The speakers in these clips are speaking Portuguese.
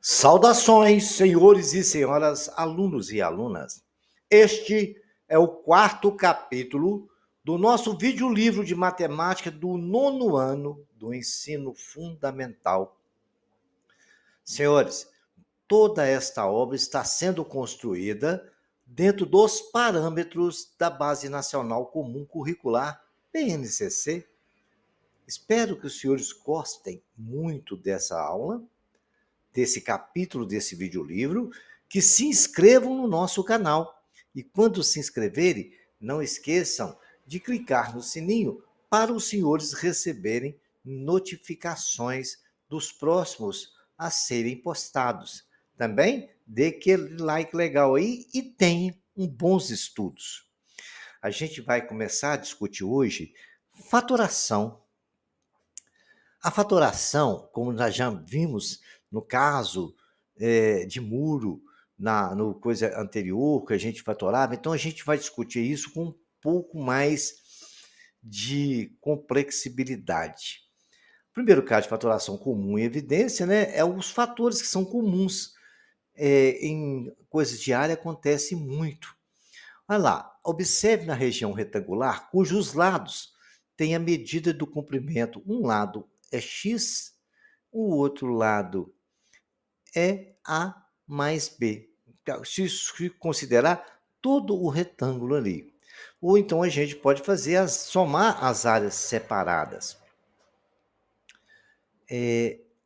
Saudações, senhores e senhoras, alunos e alunas. Este é o quarto capítulo do nosso videolivro de matemática do nono ano do ensino fundamental. Senhores, toda esta obra está sendo construída dentro dos parâmetros da Base Nacional Comum Curricular, BNCC. Espero que os senhores gostem muito dessa aula, desse capítulo desse videolivro, que se inscrevam no nosso canal. E quando se inscreverem, não esqueçam de clicar no sininho para os senhores receberem notificações dos próximos a serem postados. Também dê aquele like legal aí e tenha bons estudos. A gente vai começar a discutir hoje fatoração. A fatoração, como nós já vimos no caso de Muro, no coisa anterior que a gente fatorava, então a gente vai discutir isso com um pouco mais de complexibilidade. O primeiro caso de fatoração comum em evidência, né, é os fatores que são comuns em coisas de área acontece muito. Olha lá, observe na região retangular cujos lados têm a medida do comprimento. Um lado é x, o outro lado é A mais B. Se considerar todo o retângulo ali. Ou então a gente pode fazer somar as áreas separadas.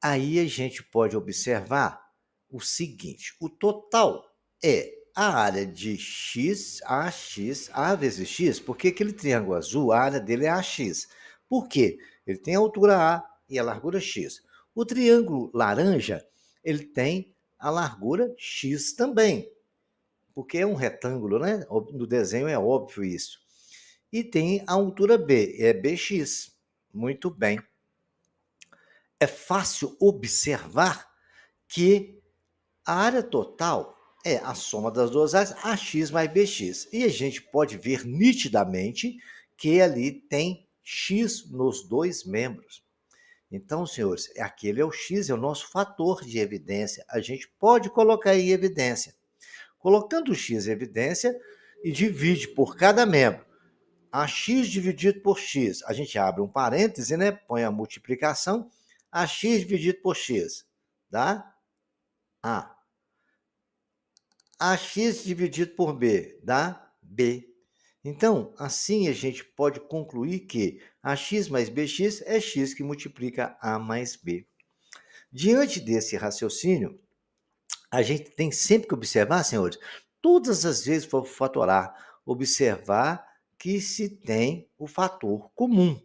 Aí a gente pode observar o seguinte: o total é a área de x, A vezes x, porque aquele triângulo azul, a área dele é AX. Por quê? Ele tem a altura A e a largura x. O triângulo laranja, ele tem a largura x também, porque é um retângulo, né? No desenho é óbvio isso. E tem a altura B, é bx. Muito bem. É fácil observar que a área total é a soma das duas áreas, AX mais BX. E a gente pode ver nitidamente que ali tem X nos dois membros. Então, senhores, aquele é o X, é o nosso fator de evidência. A gente pode colocar em evidência. Colocando o X em evidência e divide por cada membro. AX dividido por X. A gente abre um parêntese, né? Põe a multiplicação. AX dividido por X. Dá A. AX dividido por B dá B. Então, assim a gente pode concluir que AX mais BX é X que multiplica A mais B. Diante desse raciocínio, a gente tem sempre que observar, senhores, todas as vezes que for fatorar, observar que se tem o fator comum.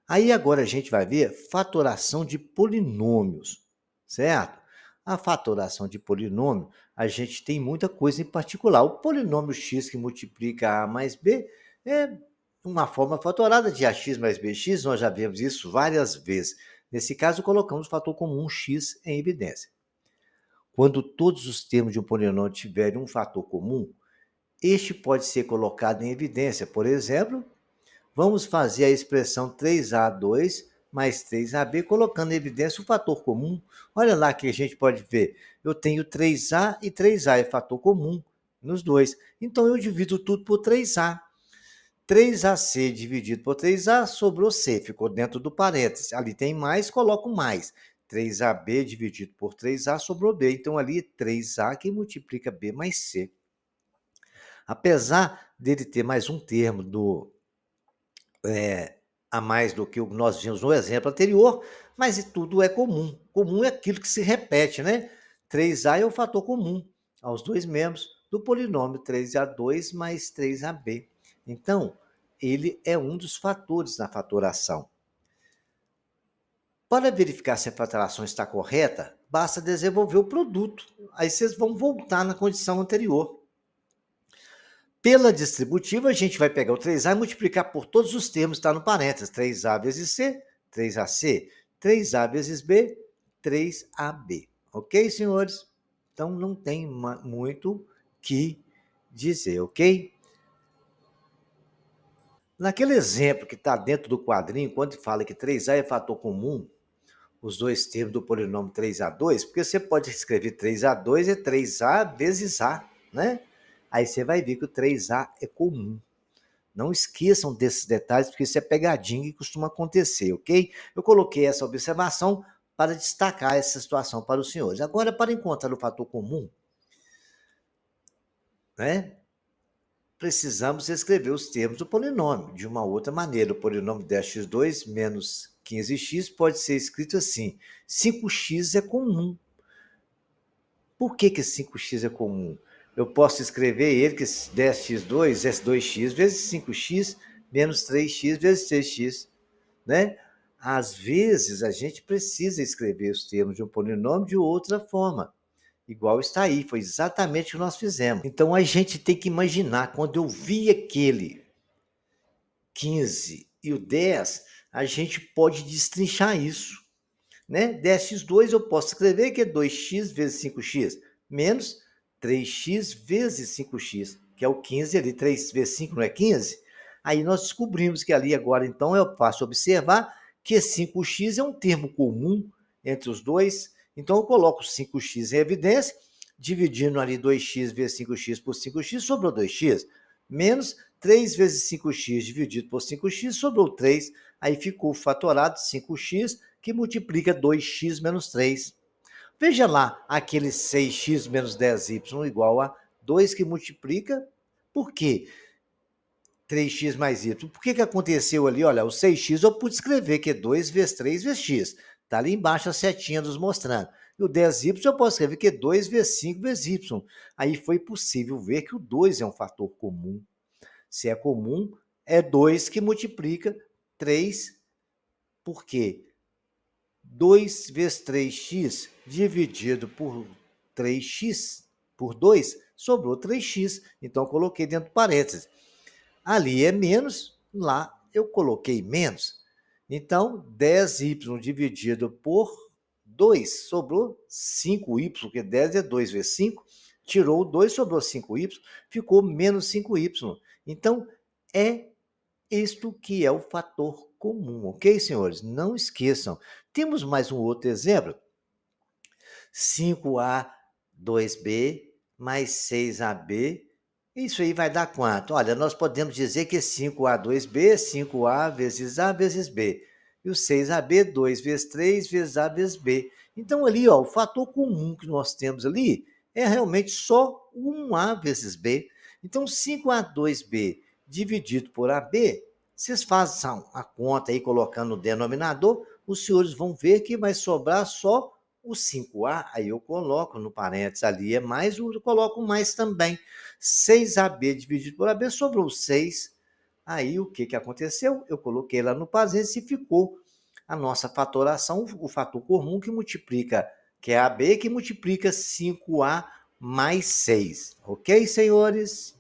Aí agora a gente vai ver fatoração de polinômios, certo? A fatoração de polinômio, a gente tem muita coisa em particular. O polinômio x que multiplica a mais b é uma forma fatorada de ax mais bx, nós já vimos isso várias vezes. Nesse caso, colocamos o fator comum x em evidência. Quando todos os termos de um polinômio tiverem um fator comum, este pode ser colocado em evidência. Por exemplo, vamos fazer a expressão 3A2 mais 3AB, colocando em evidência o fator comum. Olha lá que a gente pode ver. Eu tenho 3A e 3A é fator comum nos dois. Então, eu divido tudo por 3A. 3AC dividido por 3A, sobrou C, ficou dentro do parênteses. Ali tem mais, coloco mais. 3AB dividido por 3A, sobrou B. Então, ali 3A que multiplica B mais C. Apesar dele ter mais um termo a mais do que nós vimos no exemplo anterior, mas tudo é comum. Comum é aquilo que se repete, né? 3A é o fator comum aos dois membros do polinômio 3A2 mais 3AB. Então, ele é um dos fatores na fatoração. Para verificar se a fatoração está correta, basta desenvolver o produto. Aí vocês vão voltar na condição anterior. Pela distributiva, a gente vai pegar o 3A e multiplicar por todos os termos que estão no parênteses. 3A vezes C, 3AC. 3A vezes B, 3AB. Ok, senhores? Então, não tem muito que dizer, ok? Naquele exemplo que está dentro do quadrinho, quando fala que 3A é fator comum, os dois termos do polinômio 3A2, porque você pode escrever 3A2 é 3A vezes A, né? Aí você vai ver que o 3A é comum. Não esqueçam desses detalhes, porque isso é pegadinha e costuma acontecer, ok? Eu coloquei essa observação para destacar essa situação para os senhores. Agora, para encontrar o fator comum, né? Precisamos escrever os termos do polinômio de uma outra maneira. O polinômio 10x2 menos 15x pode ser escrito assim: 5x é comum. Por que 5x é comum? Eu posso escrever ele que 10x2 é 2x vezes 5x menos 3x vezes 6x, né? Às vezes, a gente precisa escrever os termos de um polinômio de outra forma. Igual está aí, foi exatamente o que nós fizemos. Então, a gente tem que imaginar, quando eu vi aquele 15 e o 10, a gente pode destrinchar isso, né? 10x2 eu posso escrever que é 2x vezes 5x, menos 3x vezes 5x, que é o 15 ali, 3 vezes 5 não é 15? Aí nós descobrimos que ali agora, então, é fácil observar que 5x é um termo comum entre os dois, então eu coloco 5x em evidência, dividindo ali 2x vezes 5x por 5x, sobrou 2x, menos 3 vezes 5x dividido por 5x, sobrou 3, aí ficou o fatorado 5x, que multiplica 2x menos 3. Veja lá, aquele 6x menos 10y igual a 2 que multiplica, por quê? 3x mais y. Por que aconteceu ali? Olha, o 6x eu pude escrever que é 2 vezes 3 vezes x. Está ali embaixo a setinha nos mostrando. E o 10y eu posso escrever que é 2 vezes 5 vezes y. Aí foi possível ver que o 2 é um fator comum. Se é comum, é 2 que multiplica 3, por quê? 2 vezes 3x dividido por 3x por 2, sobrou 3x. Então, eu coloquei dentro do parênteses. Ali é menos, lá eu coloquei menos. Então, 10y dividido por 2, sobrou 5y, porque 10 é 2 vezes 5, tirou o 2, sobrou 5y, ficou menos 5y. Então, é isto que é o fator comum, ok, senhores? Não esqueçam. Temos mais um outro exemplo. 5A2B mais 6AB. Isso aí vai dar quanto? Olha, nós podemos dizer que 5A2B, 5A vezes A vezes B. E o 6AB, 2 vezes 3 vezes A vezes B. Então, ali, ó, o fator comum que nós temos ali é realmente só 1A vezes B. Então, 5A2B dividido por AB, vocês fazem a conta aí colocando no denominador, os senhores vão ver que vai sobrar só o 5A, aí eu coloco no parênteses ali, é mais, eu coloco mais também. 6AB dividido por AB sobrou 6. Aí o que aconteceu? Eu coloquei lá no parênteses e ficou a nossa fatoração, o fator comum que multiplica, que é AB, que multiplica 5A mais 6. Ok, senhores?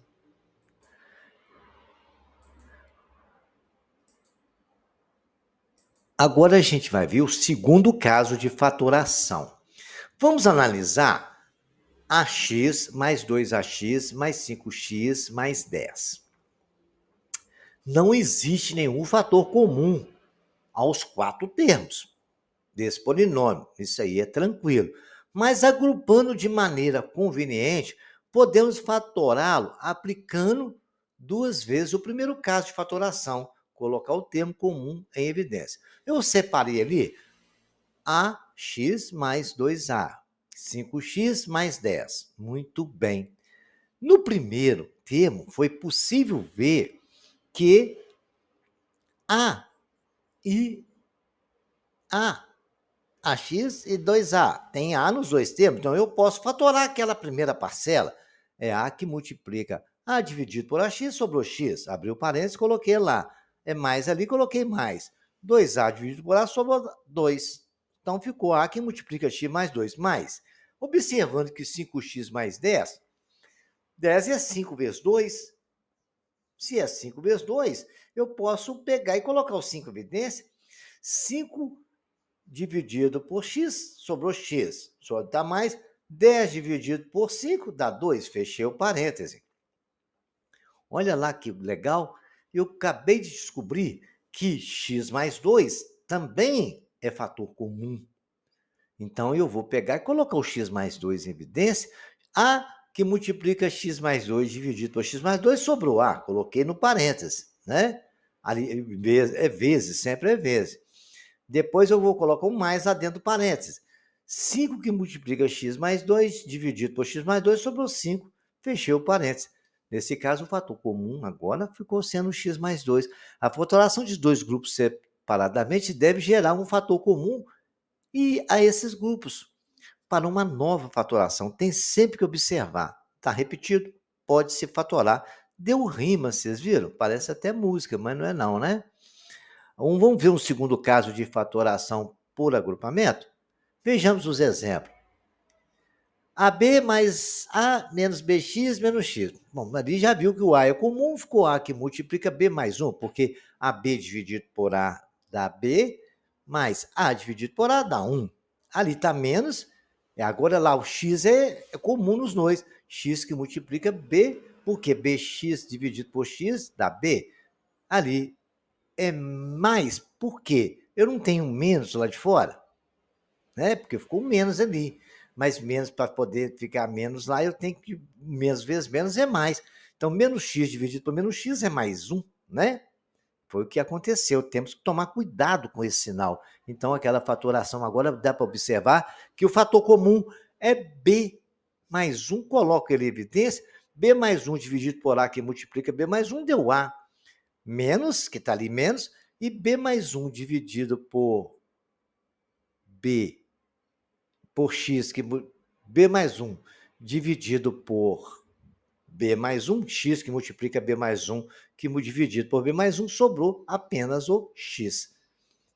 Agora a gente vai ver o segundo caso de fatoração. Vamos analisar AX mais 2AX mais 5X mais 10. Não existe nenhum fator comum aos 4 termos desse polinômio. Isso aí é tranquilo. Mas agrupando de maneira conveniente, podemos fatorá-lo aplicando 2 vezes o primeiro caso de fatoração, colocar o termo comum em evidência. Eu separei ali AX mais 2A, 5x mais 10. Muito bem. No primeiro termo, foi possível ver que A e A, AX e 2A, tem A nos dois termos, então eu posso fatorar aquela primeira parcela. É A que multiplica A dividido por AX, sobrou X. Abri o parênteses, coloquei lá. É mais ali, coloquei mais. 2A dividido por A, sobrou 2. Então ficou A que multiplica X mais 2. Mais, observando que 5x mais 10, 10 é 5 vezes 2. Se é 5 vezes 2, eu posso pegar e colocar o 5 em evidência. 5 dividido por x, sobrou x. Só dá mais. 10 dividido por 5 dá 2. Fechei o parêntese. Olha lá que legal. Eu acabei de descobrir que x mais 2 também é fator comum. Então, eu vou pegar e colocar o x mais 2 em evidência. A que multiplica x mais 2 dividido por x mais 2, sobrou A. Coloquei no parênteses, né? Ali, é vezes, sempre é vezes. Depois eu vou colocar um mais lá dentro do parênteses. 5 que multiplica x mais 2 dividido por x mais 2, sobrou 5. Fechei o parênteses. Nesse caso, o fator comum agora ficou sendo x mais 2. A fatoração de dois grupos separadamente deve gerar um fator comum e a esses grupos. Para uma nova fatoração, tem sempre que observar. Está repetido, pode se fatorar. Deu rima, vocês viram? Parece até música, mas não é não, né? Vamos ver um segundo caso de fatoração por agrupamento? Vejamos os exemplos. AB mais A menos BX menos X. Bom, ali já viu que o A é comum, ficou A que multiplica B mais 1, porque AB dividido por A dá B, mais A dividido por A dá 1. Ali está menos, agora lá o X é comum nos dois. X que multiplica B, porque BX dividido por X dá B. Ali é mais, por quê? Eu não tenho menos lá de fora, né? Porque ficou menos ali. Mas menos, para poder ficar menos lá, eu tenho que, menos vezes menos é mais. Então, menos x dividido por menos x é mais 1, né? Foi o que aconteceu. Temos que tomar cuidado com esse sinal. Então, aquela fatoração agora dá para observar que o fator comum é B mais 1, coloco ele em evidência. B mais 1 dividido por A, que multiplica B mais 1, deu A. Menos, que está ali menos, e B mais 1 dividido por B por x, que B mais 1 dividido por B mais 1, x que multiplica B mais 1, que dividido por B mais 1, sobrou apenas o x,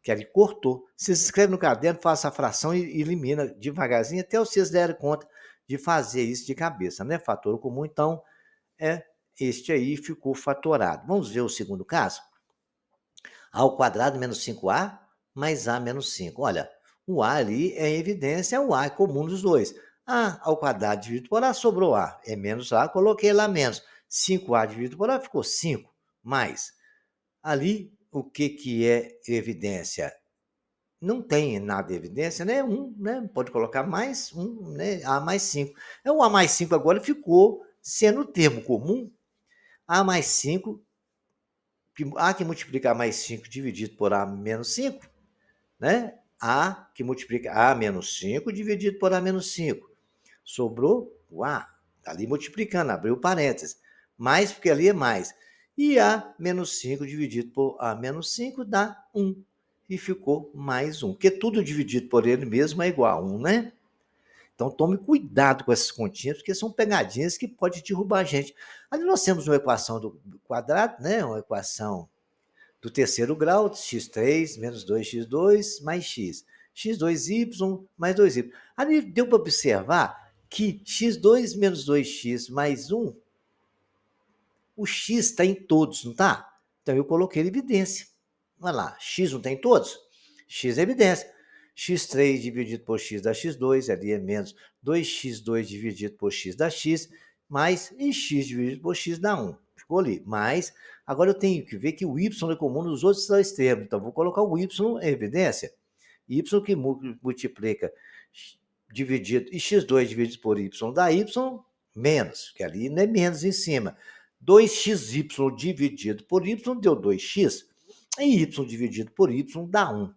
que ali cortou. Vocês escrevem no caderno, faça a fração e elimina devagarzinho, até vocês derem conta de fazer isso de cabeça, né? Fator comum, então, é este aí, ficou fatorado. Vamos ver o segundo caso? A ao quadrado menos 5A mais A menos 5. Olha, o A ali é evidência, o A é comum dos dois. A ao quadrado dividido por A sobrou A. É menos A, coloquei lá menos. 5A dividido por A ficou 5. Mais. Ali, o que é evidência? Não tem nada de evidência, né? 1, né? Pode colocar mais 1, né? A mais 5. O A mais 5 agora ficou sendo o termo comum. A mais 5, A que multiplica A mais 5 dividido por A menos 5, né? A que multiplica A menos 5 dividido por A menos 5. Sobrou o A. Está ali multiplicando, abriu parênteses. Mais, porque ali é mais. E A menos 5 dividido por A menos 5 dá 1. E ficou mais 1. Porque tudo dividido por ele mesmo é igual a 1, né? Então tome cuidado com essas continhas, porque são pegadinhas que podem derrubar a gente. Ali nós temos uma equação do quadrado, né? Uma equação do terceiro grau, x3 menos 2x2 mais x. x2y mais 2y. Ali deu para observar que x2 menos 2x mais 1, o x está em todos, não está? Então eu coloquei em evidência. Olha lá, x não tem em todos? X é evidência. x3 dividido por x dá x2, ali é menos 2x2 dividido por x dá x, mais e x dividido por x dá 1. Ficou ali. Mas, agora eu tenho que ver que o y é comum nos outros dois termos. Então, vou colocar o y em evidência. Y que multiplica dividido, e x2 dividido por y dá y menos, que ali não é menos em cima. 2xy dividido por y deu 2x, e y dividido por y dá 1.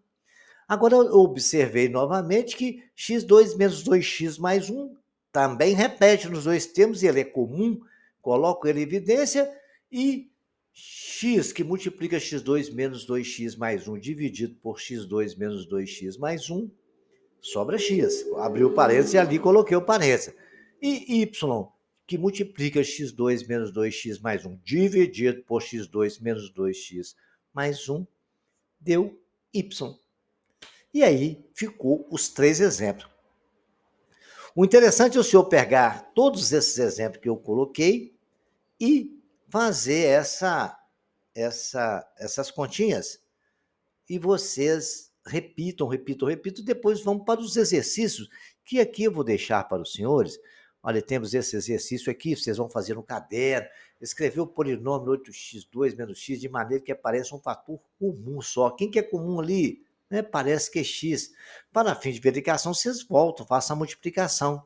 Agora eu observei novamente que x2 menos 2x mais 1 também repete nos dois termos, e ele é comum, coloco ele em evidência, e x que multiplica x2 menos 2x mais 1 dividido por x2 menos 2x mais 1, sobra x. Abri o parênteses e ali coloquei o parênteses. E y que multiplica x2 menos 2x mais 1 dividido por x2 menos 2x mais 1, deu y. E aí ficou os três exemplos. O interessante é o senhor pegar todos esses exemplos que eu coloquei e fazer essas continhas. E vocês repitam, depois vamos para os exercícios, que aqui eu vou deixar para os senhores. Olha, temos esse exercício aqui, vocês vão fazer no caderno, escrever o polinômio 8x2 menos x de maneira que apareça um fator comum só. Quem que é comum ali? né? Parece que é x. Para fim de verificação, vocês voltam, façam a multiplicação.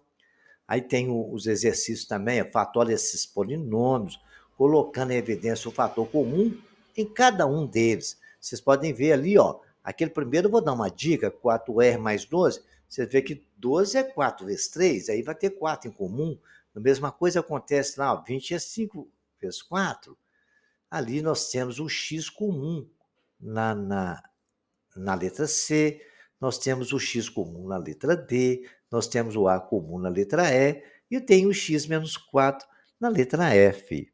Aí tem os exercícios também, fatora esses polinômios, colocando em evidência o fator comum em cada um deles. Vocês podem ver ali, ó, aquele primeiro eu vou dar uma dica, 4R mais 12, você vê que 12 é 4 vezes 3, aí vai ter 4 em comum. A mesma coisa acontece lá, ó, 20 é 5 vezes 4. Ali nós temos o x comum na letra C, nós temos o x comum na letra D, nós temos o A comum na letra E, e tem o x menos 4 na letra F.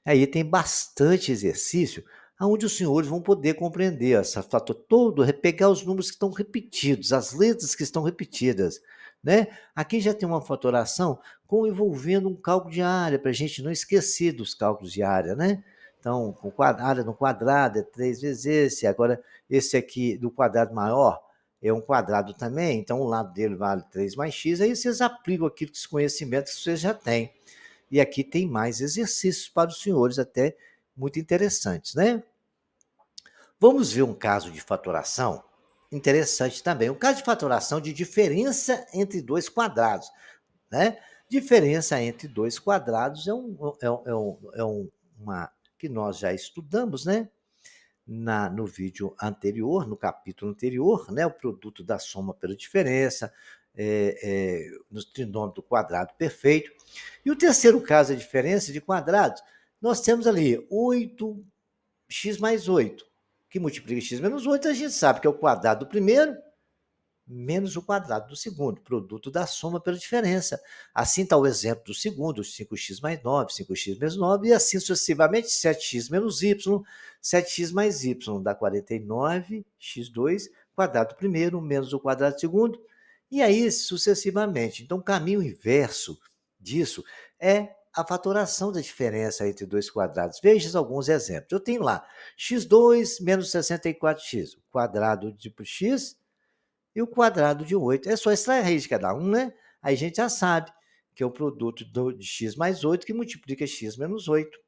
Aí tem bastante exercício onde os senhores vão poder compreender essa fator todo, pegar os números que estão repetidos, as letras que estão repetidas, né? Aqui já tem uma fatoração envolvendo um cálculo de área, para a gente não esquecer dos cálculos de área, né? Então, com área no quadrado é 3 vezes esse, agora esse aqui do quadrado maior é um quadrado também, então o lado dele vale 3 mais x, aí vocês aplicam aquilo que esse conhecimento que vocês já têm. E aqui tem mais exercícios para os senhores, até muito interessantes, né? Vamos ver um caso de fatoração interessante também. Um caso de fatoração de diferença entre dois quadrados, né? Diferença entre dois quadrados uma que nós já estudamos, né? No vídeo anterior, no capítulo anterior, né? O produto da soma pela diferença, no trinômio do quadrado perfeito. E o terceiro caso, a diferença de quadrados, nós temos ali 8x mais 8, que multiplica x menos 8, a gente sabe que é o quadrado do primeiro menos o quadrado do segundo, produto da soma pela diferença. Assim está o exemplo do segundo, 5x mais 9, 5x menos 9, e assim sucessivamente, 7x menos y, 7x mais y dá 49x2, quadrado do primeiro menos o quadrado do segundo, e aí sucessivamente. Então, o caminho inverso disso é a fatoração da diferença entre dois quadrados. Veja alguns exemplos. Eu tenho lá x2 menos 64x, o quadrado de x e o quadrado de 8. É só extrair a raiz de cada um, né? Aí a gente já sabe que é o produto de x mais 8 que multiplica x menos 8.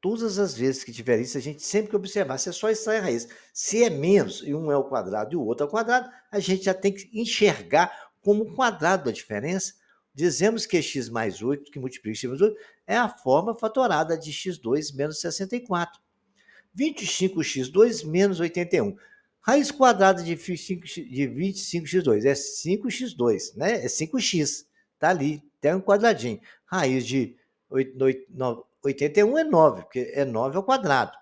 Todas as vezes que tiver isso, a gente sempre que observar, se é só extrair a raiz. Se é menos e um é o quadrado e o outro é o quadrado, a gente já tem que enxergar como o quadrado da diferença. Dizemos que x mais 8, que multiplica x menos 8, é a forma fatorada de x2 menos 64. 25x2 menos 81. Raiz quadrada de 25x2 é 5x2, né? É 5x. Tá ali, tem um quadradinho. Raiz de 81 é 9, porque é 9 ao quadrado.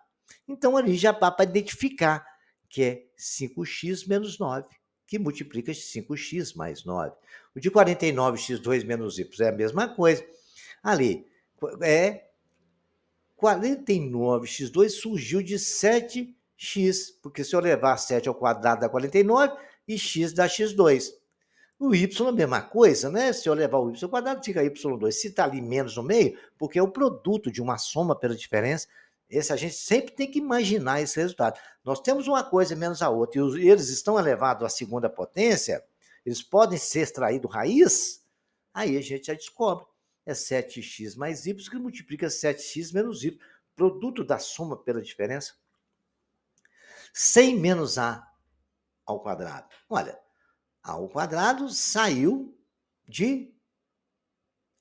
Então, ali já dá para identificar que é 5x menos 9, que multiplica 5x mais 9. O de 49x2 menos y é a mesma coisa. Ali, é 49x2 surgiu de 7x, porque se eu levar 7 ao quadrado dá 49 e x dá x2. O y é a mesma coisa, né? Se eu levar o y ao quadrado, fica y2. Se está ali menos no meio, porque é o produto de uma soma pela diferença, esse a gente sempre tem que imaginar esse resultado. Nós temos uma coisa menos a outra, e eles estão elevados à segunda potência, eles podem ser extraídos raiz, aí a gente já descobre. É 7x mais y que multiplica 7x menos y, produto da soma pela diferença. 100 menos a ao quadrado. Olha, a ao quadrado saiu de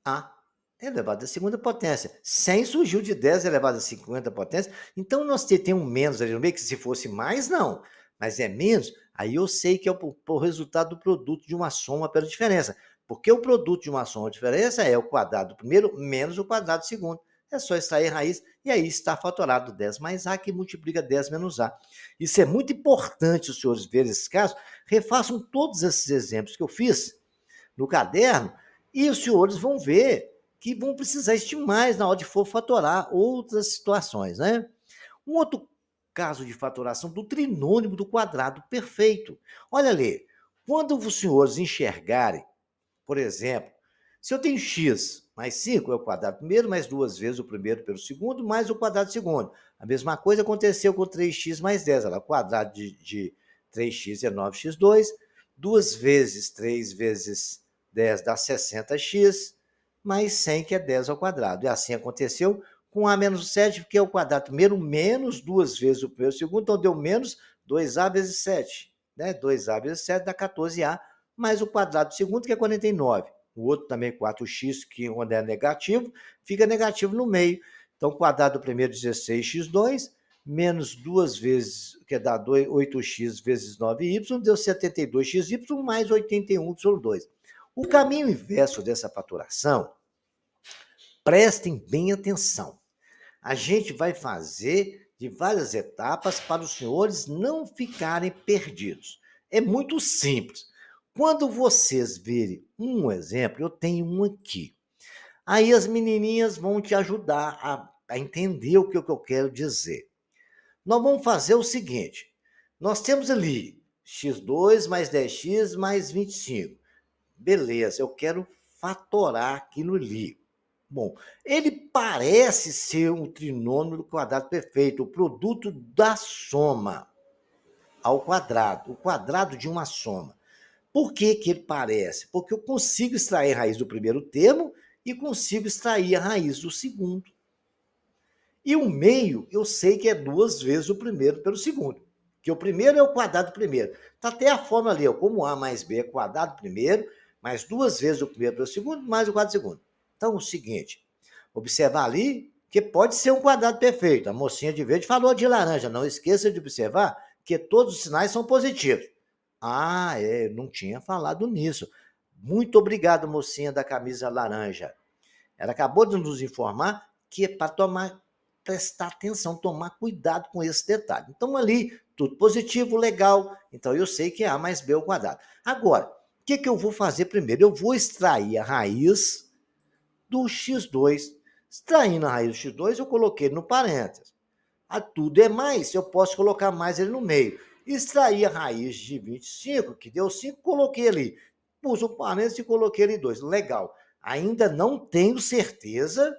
a elevado à segunda potência. 100 surgiu de 10 elevado à 50 potência. Então, nós temos um menos ali no meio, que se fosse mais, não. Mas é menos, aí eu sei que é o resultado do produto de uma soma pela diferença. Porque o produto de uma soma ou diferença é o quadrado do primeiro menos o quadrado do segundo. É só extrair a raiz e aí está fatorado 10 mais A, que multiplica 10 menos A. Isso é muito importante os senhores verem esse caso. Refaçam todos esses exemplos que eu fiz no caderno e os senhores vão ver que vão precisar de mais na hora de for fatorar outras situações, né? Um outro caso de fatoração do trinômio do quadrado perfeito. Olha ali, quando os senhores enxergarem, por exemplo, se eu tenho x mais 5 é o quadrado primeiro, mais duas vezes o primeiro pelo segundo, mais o quadrado segundo. A mesma coisa aconteceu com 3x mais 10. Olha, o quadrado de 3x é 9x2, duas vezes 3 vezes 10 dá 60x, mais 100, que é 10 ao quadrado. E assim aconteceu com A menos 7, que é o quadrado primeiro, menos duas vezes o primeiro segundo, então deu menos 2A vezes 7. né? 2A vezes 7 dá 14A, mais o quadrado do segundo, que é 49. O outro também 4x, que quando é negativo, fica negativo no meio. Então, o quadrado do primeiro, 16x2, menos 2 vezes, que dá 8x vezes 9y, deu 72xy mais 81y2. O caminho inverso dessa faturação, prestem bem atenção. A gente vai fazer de várias etapas para os senhores não ficarem perdidos. É muito simples. Quando vocês verem um exemplo, eu tenho um aqui. Aí as menininhas vão te ajudar a entender o que eu quero dizer. Nós vamos fazer o seguinte: nós temos ali x2 mais 10x mais 25. Beleza, eu quero fatorar aquilo ali. Bom, ele parece ser um trinômio do quadrado perfeito, o produto da soma ao quadrado, o quadrado de uma soma. Por que que ele parece? Porque eu consigo extrair a raiz do primeiro termo e consigo extrair a raiz do segundo. E o meio, eu sei que é 2 vezes o primeiro pelo segundo. Que o primeiro é o quadrado do primeiro. Está até a forma ali, ó, como A mais B é quadrado primeiro, mais 2 vezes o primeiro pelo segundo, mais o quadrado do segundo. Então, o seguinte, observar ali que pode ser um quadrado perfeito. A mocinha de verde falou de laranja. Não esqueça de observar que todos os sinais são positivos. Ah, eu não tinha falado nisso. Muito obrigado, mocinha da camisa laranja. Ela acabou de nos informar que é para prestar atenção, tomar cuidado com esse detalhe. Então, ali, tudo positivo, legal. Então, eu sei que é A mais B ao quadrado. Agora, o que eu vou fazer primeiro? Eu vou extrair a raiz do x2. Extraindo a raiz do x2, eu coloquei no parênteses. Tudo é mais, eu posso colocar mais ele no meio. Extrair a raiz de 25, que deu 5, coloquei ali. Pus o parênteses e coloquei ali 2. Legal. Ainda não tenho certeza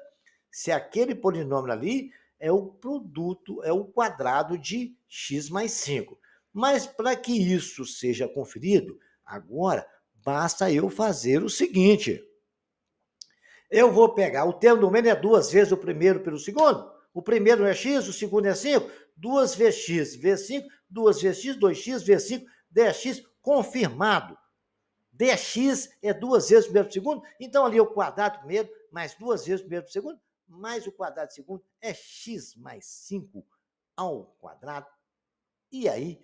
se aquele polinômio ali é o produto, é o quadrado de x mais 5. Mas para que isso seja conferido, agora basta eu fazer o seguinte. Eu vou pegar, o termo do meio é 2 vezes o primeiro pelo segundo. O primeiro é x, o segundo é 5. 2 vezes x vezes 5, 2 vezes x, 2x vezes 5, 10x, confirmado. dx é 2 vezes o primeiro por segundo, então ali é o quadrado primeiro, mais 2 vezes o primeiro por segundo, mais o quadrado segundo, é x mais 5 ao quadrado. E aí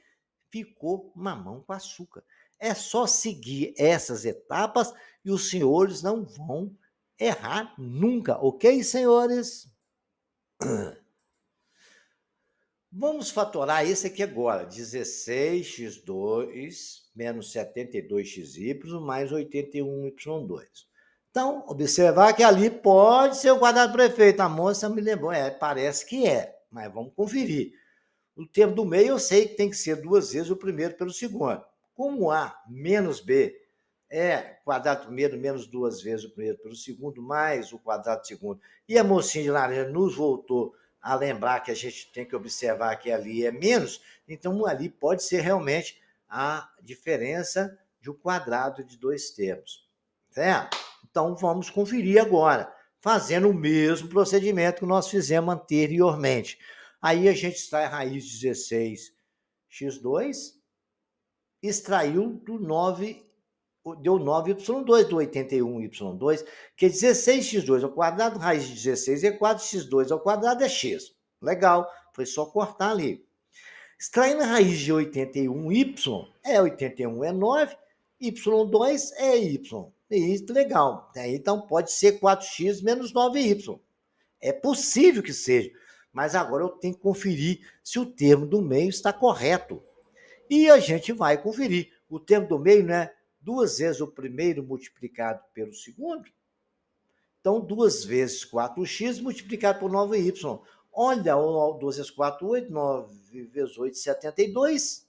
ficou mamão com açúcar. É só seguir essas etapas e os senhores não vão errar nunca, ok, senhores? Vamos fatorar esse aqui agora, 16x2 menos 72xy mais 81y2. Então, observar que ali pode ser o quadrado perfeito. A moça me lembrou, parece que é, mas vamos conferir. O termo do meio eu sei que tem que ser 2 vezes o primeiro pelo segundo. Como A menos B é quadrado primeiro menos 2 vezes o primeiro pelo segundo, mais o quadrado segundo. E a mocinha de laranja nos voltou a lembrar que a gente tem que observar que ali é menos, então ali pode ser realmente a diferença de um quadrado de 2 termos. Certo? Então vamos conferir agora, fazendo o mesmo procedimento que nós fizemos anteriormente. Aí a gente extrai a raiz de 16x2, extraiu do 9, deu 9y2 do 81y2, que é 16x2 ao quadrado, raiz de 16 é 4x2 ao quadrado é x. Legal, foi só cortar ali. Extraindo a raiz de 81y, 81 é 9, y2 é y. Isso, legal. Então pode ser 4x menos 9y. É possível que seja, mas agora eu tenho que conferir se o termo do meio está correto. E a gente vai conferir. O termo do meio, né? 2 vezes o primeiro multiplicado pelo segundo. Então, 2 vezes 4x multiplicado por 9y. Olha, 2 vezes 4, 8, 9 vezes 8, 72.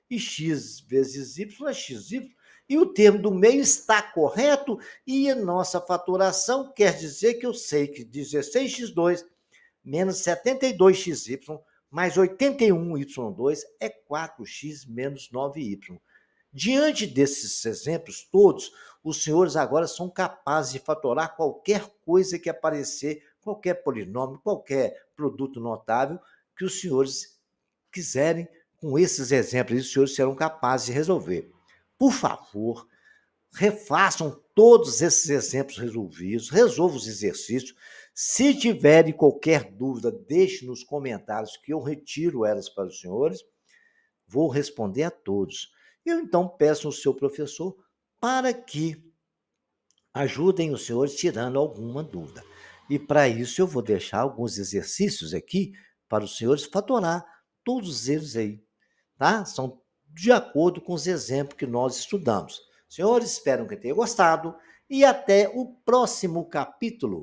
E x vezes y é xy. E o termo do meio está correto e a nossa faturação quer dizer que eu sei que 16x2 menos 72xy mais 81y2 é 4x menos 9y. Diante desses exemplos todos, os senhores agora são capazes de fatorar qualquer coisa que aparecer, qualquer polinômio, qualquer produto notável que os senhores quiserem com esses exemplos, os senhores serão capazes de resolver. Por favor, refaçam todos esses exemplos resolvidos, resolvam os exercícios. Se tiverem qualquer dúvida, deixe nos comentários que eu retiro elas para os senhores. Vou responder a todos. Eu então peço ao seu professor para que ajudem os senhores tirando alguma dúvida. E para isso eu vou deixar alguns exercícios aqui para os senhores fatorar todos eles aí, tá? São de acordo com os exemplos que nós estudamos. Senhores, espero que tenham gostado e até o próximo capítulo.